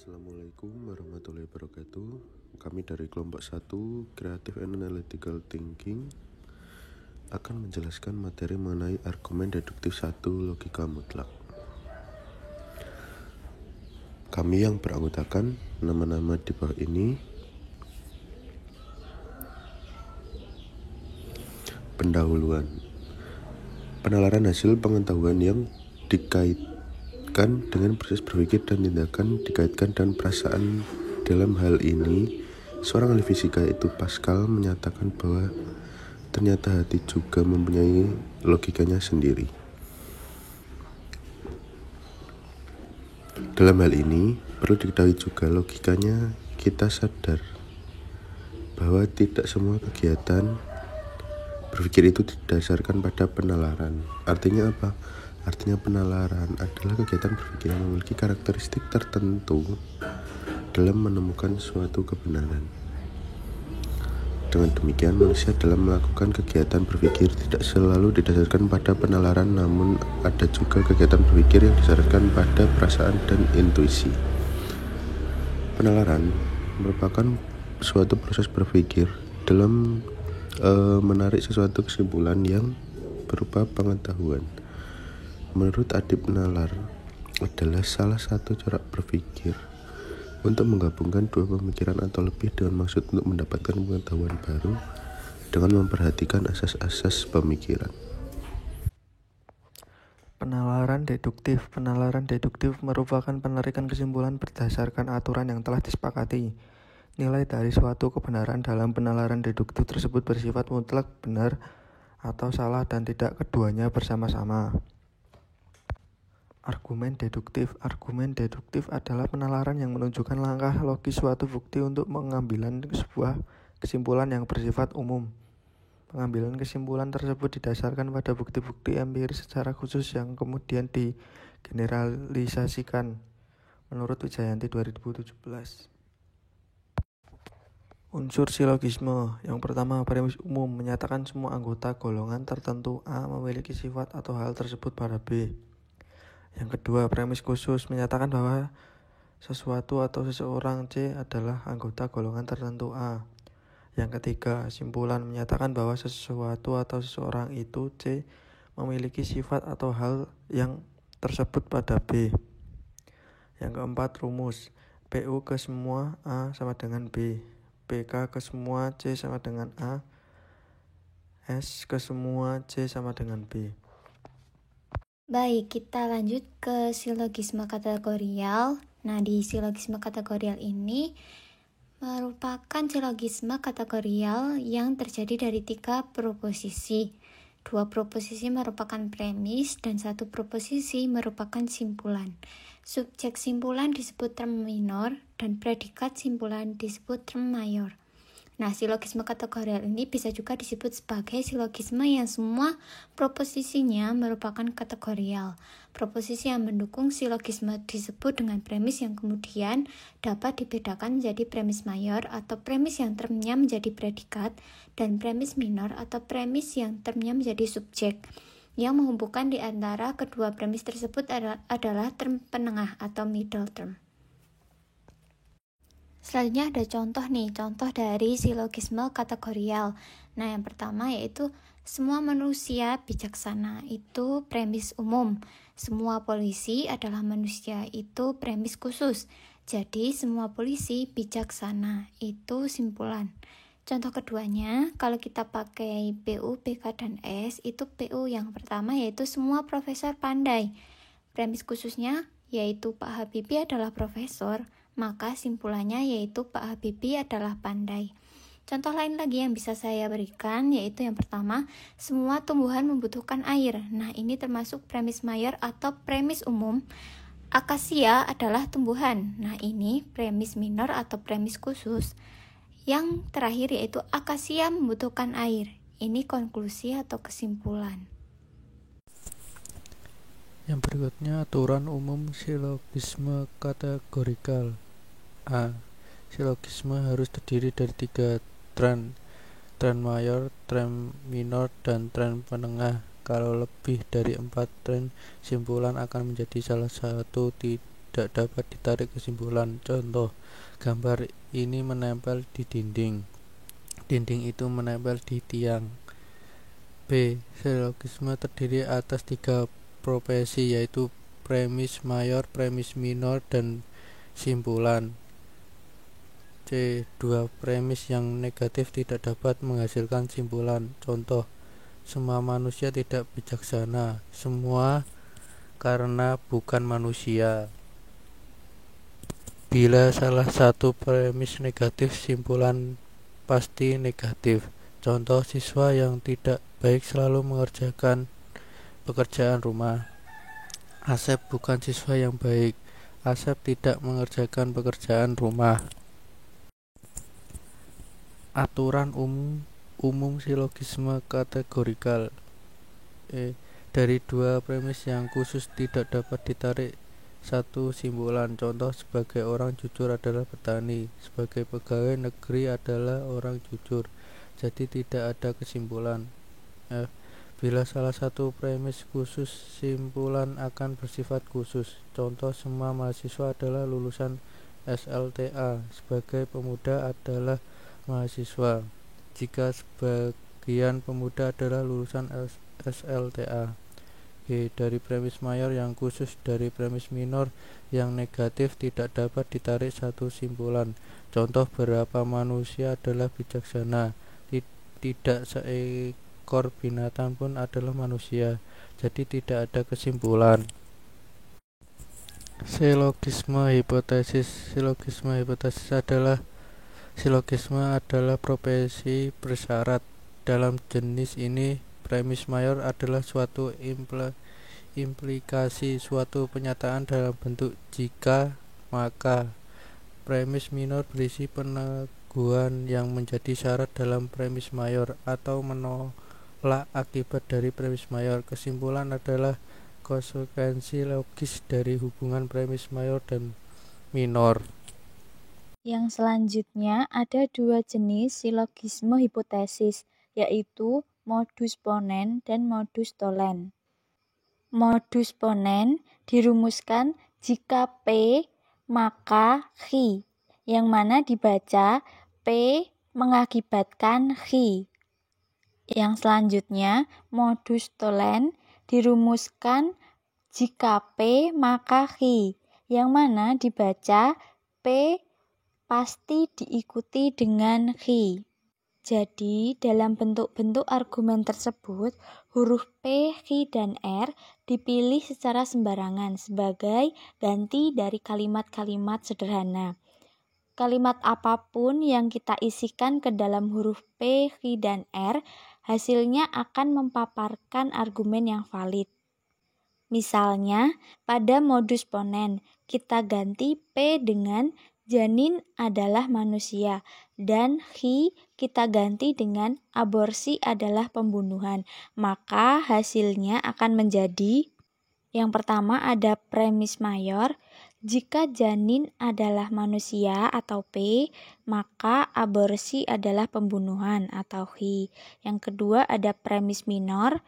Assalamualaikum warahmatullahi wabarakatuh. Kami dari kelompok 1 Creative and Analytical Thinking akan menjelaskan materi mengenai argumen deduktif 1 logika mutlak. Kami yang beranggotakan nama-nama di bawah ini: pendahuluan, penalaran hasil pengetahuan yang dikaitkan dengan proses berpikir dan tindakan dikaitkan dengan perasaan. Dalam hal ini, seorang ahli fisika yaitu Pascal menyatakan bahwa ternyata hati juga mempunyai logikanya sendiri. Dalam hal ini, perlu diketahui juga logikanya. Kita sadar bahwa tidak semua kegiatan berpikir itu didasarkan pada penalaran. Artinya apa? Artinya penalaran adalah kegiatan berpikir yang memiliki karakteristik tertentu dalam menemukan suatu kebenaran. Dengan demikian, manusia dalam melakukan kegiatan berpikir tidak selalu didasarkan pada penalaran, namun ada juga kegiatan berpikir yang didasarkan pada perasaan dan intuisi. Penalaran merupakan suatu proses berpikir dalam menarik sesuatu kesimpulan yang berupa pengetahuan. Menurut Adib Nalar, adalah salah satu cara berpikir untuk menggabungkan dua pemikiran atau lebih dengan maksud untuk mendapatkan pengetahuan baru dengan memperhatikan asas-asas pemikiran. Penalaran deduktif. Penalaran deduktif merupakan penarikan kesimpulan berdasarkan aturan yang telah disepakati. Nilai dari suatu kebenaran dalam penalaran deduktif tersebut bersifat mutlak benar atau salah dan tidak keduanya bersama-sama. Argumen deduktif. Argumen deduktif adalah penalaran yang menunjukkan langkah logis suatu bukti untuk mengambilan sebuah kesimpulan yang bersifat umum. Pengambilan kesimpulan tersebut didasarkan pada bukti-bukti empiris secara khusus yang kemudian digeneralisasikan menurut Wijayanti 2017. Unsur silogisme. Yang pertama, premis umum menyatakan semua anggota golongan tertentu A memiliki sifat atau hal tersebut pada B. Yang kedua, premis khusus menyatakan bahwa sesuatu atau seseorang C adalah anggota golongan tertentu A. Yang ketiga, simpulan menyatakan bahwa sesuatu atau seseorang itu C memiliki sifat atau hal yang tersebut pada B. Yang keempat, rumus. PU ke semua A sama dengan B. PK ke semua C sama dengan A. S ke semua C sama dengan B. Baik, kita lanjut ke silogisme kategorial. Nah, di silogisme kategorial ini merupakan silogisme kategorial yang terjadi dari 3 proposisi. 2 proposisi merupakan premis dan 1 proposisi merupakan simpulan. Subjek simpulan disebut term minor dan predikat simpulan disebut term mayor. Nah, silogisme kategorial ini bisa juga disebut sebagai silogisme yang semua proposisinya merupakan kategorial. Proposisi yang mendukung silogisme disebut dengan premis yang kemudian dapat dibedakan menjadi premis mayor atau premis yang termnya menjadi predikat dan premis minor atau premis yang termnya menjadi subjek. Yang menghubungkan di antara kedua premis tersebut adalah term penengah atau middle term. Selanjutnya ada contoh dari silogisme kategorial. Nah, yang pertama yaitu semua manusia bijaksana, itu premis umum. Semua polisi adalah manusia, itu premis khusus. Jadi, semua polisi bijaksana, itu simpulan. Contoh keduanya, kalau kita pakai PU, PK, dan S, itu PU yang pertama yaitu semua profesor pandai. Premis khususnya yaitu Pak Habibie adalah profesor, maka simpulannya yaitu Pak Habibie adalah pandai. Contoh lain lagi yang bisa saya berikan yaitu yang pertama, semua tumbuhan membutuhkan air. Nah, ini termasuk premis mayor atau premis umum. Akasia adalah tumbuhan. Nah, ini premis minor atau premis khusus. Yang terakhir yaitu akasia membutuhkan air. Ini konklusi atau kesimpulan. Yang berikutnya aturan umum silogisme kategorikal. A. Silogisme harus terdiri dari 3 tren mayor, tren minor, dan tren penengah. Kalau lebih dari 4 tren, simpulan akan menjadi salah satu tidak dapat ditarik kesimpulan. Contoh, gambar ini menempel di dinding. Dinding itu menempel di tiang. B. Silogisme terdiri atas 3 profesi, yaitu premis mayor, premis minor, dan simpulan. C. 2 premis yang negatif tidak dapat menghasilkan simpulan. Contoh, semua manusia tidak bijaksana. Semua karena bukan manusia. Bila salah satu premis negatif, simpulan pasti negatif. Contoh, siswa yang tidak baik selalu mengerjakan pekerjaan rumah. Asep bukan siswa yang baik. Asep tidak mengerjakan pekerjaan rumah. Aturan umum silogisme kategorikal. Dari 2 premis yang khusus tidak dapat ditarik satu simpulan. Contoh, sebagai orang jujur adalah petani, sebagai pegawai negeri adalah orang jujur. Jadi tidak ada kesimpulan. F. Bila salah satu premis khusus, simpulan akan bersifat khusus. Contoh, semua mahasiswa adalah lulusan SLTA, sebagai pemuda adalah mahasiswa, jika sebagian pemuda adalah lulusan SLTA. G. Dari premis mayor yang khusus, dari premis minor yang negatif tidak dapat ditarik satu simpulan. Contoh, berapa manusia adalah bijaksana. Tidak seekor binatang pun adalah manusia, jadi tidak ada kesimpulan. Silogisme hipotesis. Silogisme adalah profesi bersyarat. Dalam jenis ini, premis mayor adalah suatu implikasi, suatu penyataan dalam bentuk jika maka. Premis minor berisi peneguhan yang menjadi syarat dalam premis mayor atau menolak akibat dari premis mayor. Kesimpulan adalah konsekuensi logis dari hubungan premis mayor dan minor. Yang selanjutnya ada 2 jenis silogisme hipotesis, yaitu modus ponens dan modus tollens. Modus ponens dirumuskan jika P maka Q, yang mana dibaca P mengakibatkan Q. Yang selanjutnya modus tollens dirumuskan jika P maka Q, yang mana dibaca P pasti diikuti dengan Q. Jadi, dalam bentuk-bentuk argumen tersebut, huruf P, Q, dan R dipilih secara sembarangan sebagai ganti dari kalimat-kalimat sederhana. Kalimat apapun yang kita isikan ke dalam huruf P, Q, dan R, hasilnya akan memaparkan argumen yang valid. Misalnya, pada modus ponens, kita ganti P dengan janin adalah manusia, dan Q kita ganti dengan aborsi adalah pembunuhan. Maka hasilnya akan menjadi, yang pertama ada premis mayor, jika janin adalah manusia atau P, maka aborsi adalah pembunuhan atau Q. Yang kedua ada premis minor,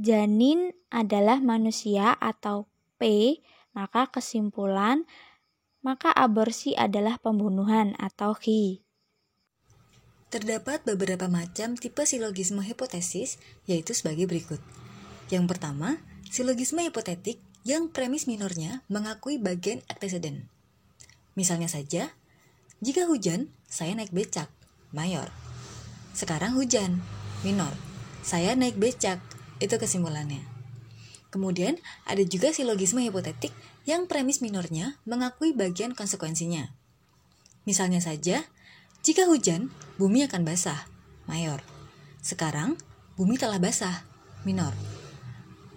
janin adalah manusia atau P, maka kesimpulan maka aborsi adalah pembunuhan atau Q. Terdapat beberapa macam tipe silogisme hipotesis, yaitu sebagai berikut. Yang pertama, silogisme hipotetik yang premis minornya mengakui bagian antecedent. Misalnya saja, jika hujan, saya naik becak, mayor. Sekarang hujan, minor. Saya naik becak, itu kesimpulannya. Kemudian, ada juga silogisme hipotetik yang premis minornya mengakui bagian konsekuensinya. Misalnya saja, jika hujan, bumi akan basah, mayor. Sekarang, bumi telah basah, minor.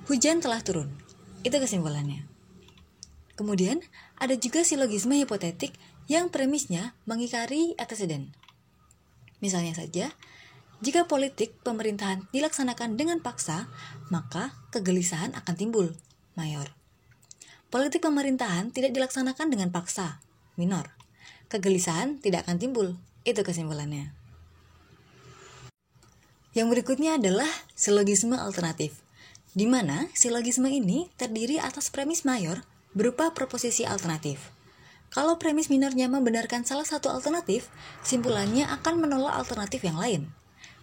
Hujan telah turun, itu kesimpulannya. Kemudian, ada juga silogisme hipotetik yang premisnya mengingkari antecedent. Misalnya saja, jika politik pemerintahan dilaksanakan dengan paksa, maka kegelisahan akan timbul, mayor. Politik pemerintahan tidak dilaksanakan dengan paksa, minor. Kegelisahan tidak akan timbul, itu kesimpulannya. Yang berikutnya adalah silogisme alternatif, di mana silogisme ini terdiri atas premis mayor berupa proposisi alternatif. Kalau premis minornya membenarkan salah satu alternatif, simpulannya akan menolak alternatif yang lain.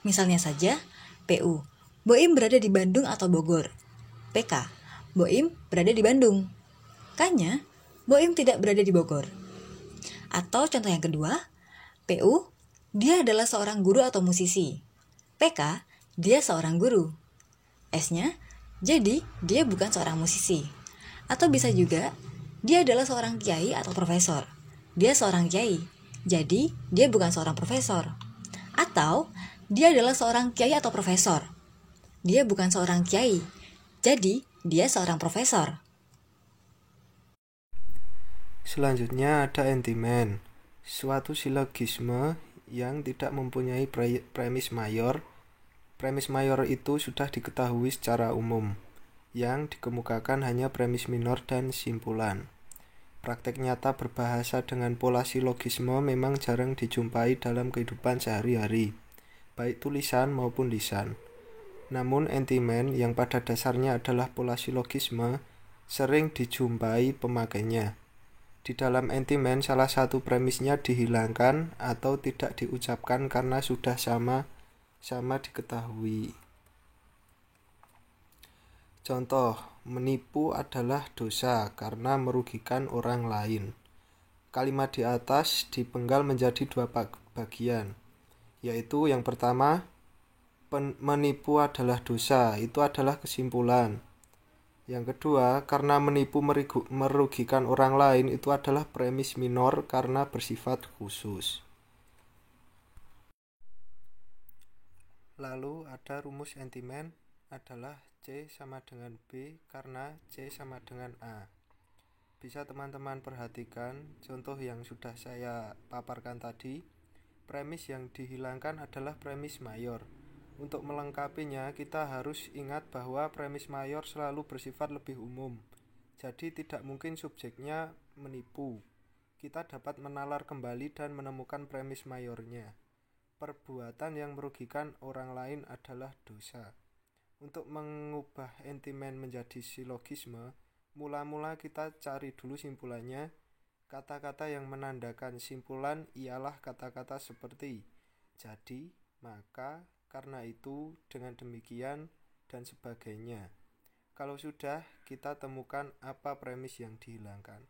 Misalnya saja, PU, Boim berada di Bandung atau Bogor. PK, Boim berada di Bandung. K-nya, Boim tidak berada di Bogor. Atau contoh yang kedua, PU, dia adalah seorang guru atau musisi. PK, dia seorang guru. S-nya, jadi dia bukan seorang musisi. Atau bisa juga, dia adalah seorang kiai atau profesor. Dia seorang kiai, jadi dia bukan seorang profesor. Atau, dia adalah seorang kiai atau profesor. Dia bukan seorang kiai, jadi dia seorang profesor. Selanjutnya ada entimen, suatu silogisme yang tidak mempunyai premis mayor. Premis mayor itu sudah diketahui secara umum, yang dikemukakan hanya premis minor dan simpulan. Praktek nyata berbahasa dengan pola silogisme memang jarang dijumpai dalam kehidupan sehari-hari, baik tulisan maupun lisan. Namun entimen yang pada dasarnya adalah pola silogisme sering dijumpai pemakainya. Di dalam entimen salah satu premisnya dihilangkan atau tidak diucapkan karena sudah sama diketahui. Contoh, menipu adalah dosa karena merugikan orang lain. Kalimat di atas dipenggal menjadi dua bagian, yaitu yang pertama, menipu adalah dosa, itu adalah kesimpulan. Yang kedua, karena menipu merugikan orang lain itu adalah premis minor karena bersifat khusus. Lalu ada rumus entimen adalah C sama dengan B karena C sama dengan A. Bisa teman-teman perhatikan contoh yang sudah saya paparkan tadi. Premis yang dihilangkan adalah premis mayor. Untuk melengkapinya, kita harus ingat bahwa premis mayor selalu bersifat lebih umum. Jadi tidak mungkin subjeknya menipu. Kita dapat menalar kembali dan menemukan premis mayornya. Perbuatan yang merugikan orang lain adalah dosa. Untuk mengubah entimen menjadi silogisme, mula-mula kita cari dulu simpulannya. Kata-kata yang menandakan simpulan ialah kata-kata seperti jadi, maka, karena itu, dengan demikian, dan sebagainya. Kalau sudah, kita temukan apa premis yang dihilangkan.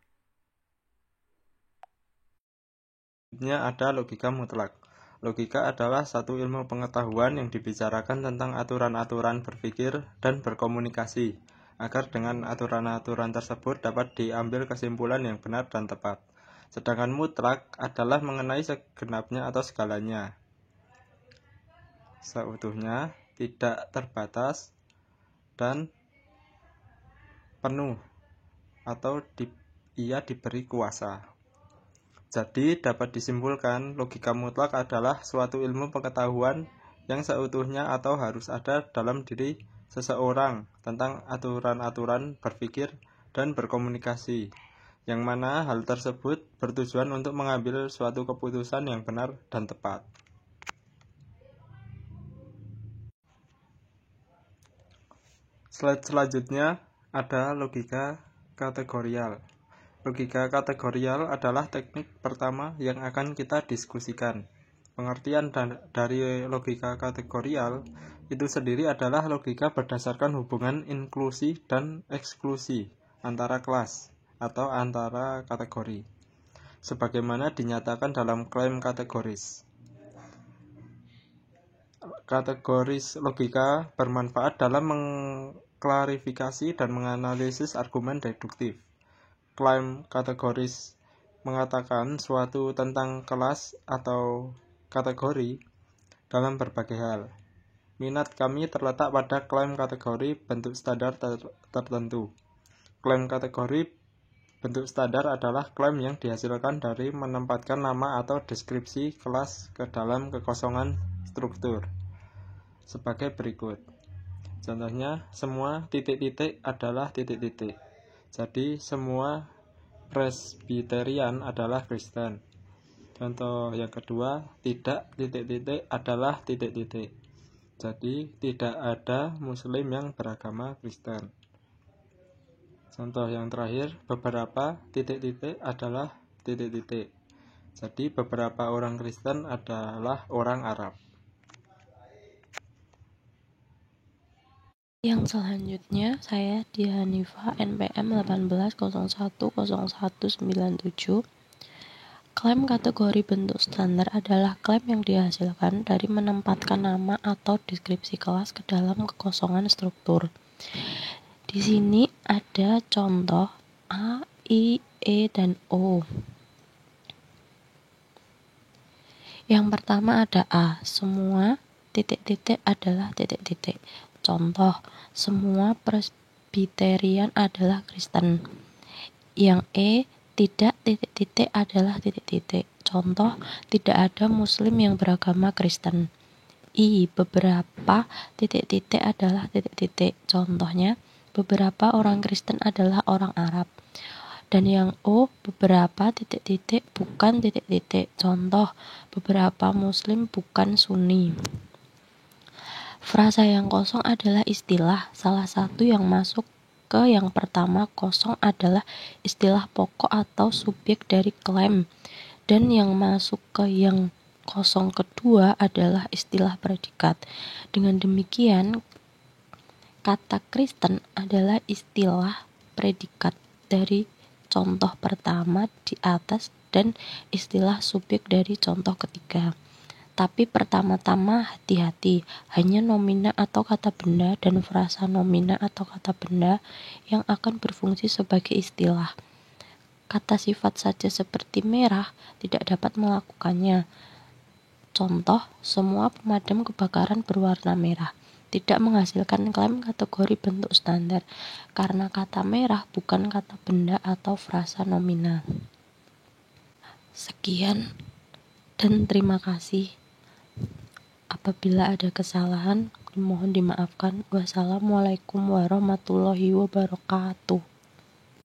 Selanjutnya ada logika mutlak. Logika adalah satu ilmu pengetahuan yang dibicarakan tentang aturan-aturan berpikir dan berkomunikasi, agar dengan aturan-aturan tersebut dapat diambil kesimpulan yang benar dan tepat. Sedangkan mutlak adalah mengenai segenapnya atau segalanya, seutuhnya, tidak terbatas, dan penuh, atau ia diberi kuasa. Jadi dapat disimpulkan logika mutlak adalah suatu ilmu pengetahuan yang seutuhnya atau harus ada dalam diri seseorang tentang aturan-aturan berpikir dan berkomunikasi, yang mana hal tersebut bertujuan untuk mengambil suatu keputusan yang benar dan tepat. Slide selanjutnya ada logika kategorial. Logika kategorial adalah teknik pertama yang akan kita diskusikan. Pengertian dari logika kategorial itu sendiri adalah logika berdasarkan hubungan inklusi dan eksklusi antara kelas atau antara kategori, sebagaimana dinyatakan dalam klaim kategoris. Kategoris logika bermanfaat dalam mengklarifikasi dan menganalisis argumen deduktif. Klaim kategoris mengatakan suatu tentang kelas atau kategori dalam berbagai hal. Minat kami terletak pada klaim kategori bentuk standar tertentu. Klaim kategori bentuk standar adalah klaim yang dihasilkan dari menempatkan nama atau deskripsi kelas ke dalam kekosongan struktur sebagai berikut. Contohnya, semua titik-titik adalah titik-titik. Jadi, semua Presbyterian adalah Kristen. Contoh yang kedua, tidak titik-titik adalah titik-titik. Jadi, tidak ada Muslim yang beragama Kristen. Contoh yang terakhir, beberapa titik-titik adalah titik-titik. Jadi beberapa orang Kristen adalah orang Arab. Yang selanjutnya saya Dihanifah NPM 18010197. Klaim kategori bentuk standar adalah klaim yang dihasilkan dari menempatkan nama atau deskripsi kelas ke dalam kekosongan struktur. Di sini ada contoh A, I, E, dan O. Yang pertama ada A, semua titik-titik adalah titik-titik. Contoh, semua presbiterian adalah Kristen. Yang E, tidak titik-titik adalah titik-titik. Contoh, tidak ada Muslim yang beragama Kristen. I, beberapa titik-titik adalah titik-titik. Contohnya, beberapa orang Kristen adalah orang Arab. Dan yang O, beberapa titik-titik bukan titik-titik. Contoh, beberapa Muslim bukan Sunni. Frasa yang kosong adalah istilah. Salah satu yang masuk ke yang pertama kosong adalah istilah pokok atau subjek dari klaim. Dan yang masuk ke yang kosong kedua adalah istilah predikat. Dengan demikian, kata Kristen adalah istilah predikat dari contoh pertama di atas dan istilah subjek dari contoh ketiga. Tapi pertama-tama hati-hati, hanya nomina atau kata benda dan frasa nomina atau kata benda yang akan berfungsi sebagai istilah. Kata sifat saja seperti merah tidak dapat melakukannya. Contoh, semua pemadam kebakaran berwarna merah. Tidak menghasilkan klaim kategori bentuk standar karena kata merah bukan kata benda atau frasa nomina. Sekian dan terima kasih. Apabila ada kesalahan, mohon dimaafkan. Wassalamualaikum warahmatullahi wabarakatuh.